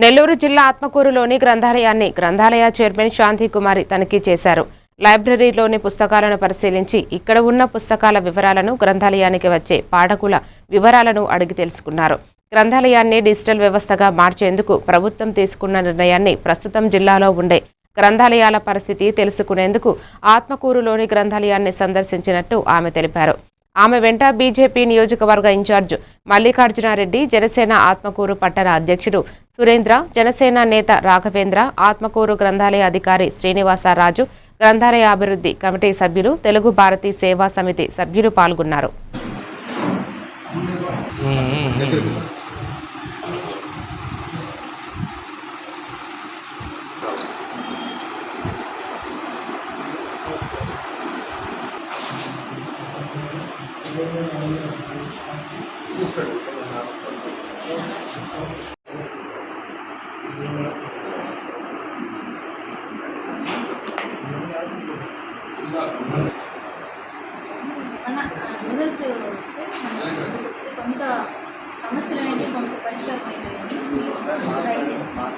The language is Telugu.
నెల్లూరు జిల్లా ఆత్మకూరులోని గ్రంథాలయ చైర్మన్ శాంతి కుమారి తనిఖీ చేశారు. లైబ్రరీలోని పుస్తకాలను పరిశీలించి ఇక్కడ ఉన్న పుస్తకాల వివరాలను, గ్రంథాలయానికి వచ్చే పాఠకుల వివరాలను అడిగి తెలుసుకున్నారు. గ్రంథాలయాన్ని డిజిటల్ వ్యవస్థగా మార్చేందుకు ప్రభుత్వం తీసుకున్న నిర్ణయాన్ని, ప్రస్తుతం జిల్లాలో ఉండే గ్రంథాలయాల పరిస్థితి తెలుసుకునేందుకు ఆత్మకూరులోని గ్రంథాలయాన్ని సందర్శించినట్టు ఆమె తెలిపారు. ఆమె వెంట బీజేపీ నియోజకవర్గ ఇన్ఛార్జ్ మల్లికార్జునారెడ్డి, జనసేన ఆత్మకూరు పట్టణ అధ్యక్షుడు సురేంద్ర, జనసేన నేత రాఘవేంద్ర, ఆత్మకూరు గ్రంథాలయ అధికారి శ్రీనివాసరాజు, గ్రంథాలయ అభివృద్ధి కమిటీ సభ్యులు, తెలుగు భారతి సేవా సమితి సభ్యులు పాల్గొన్నారు. కొంత సమస్యలు అనేది కొంత పరిష్కారమైనాయి. ట్రై చేస్తాం.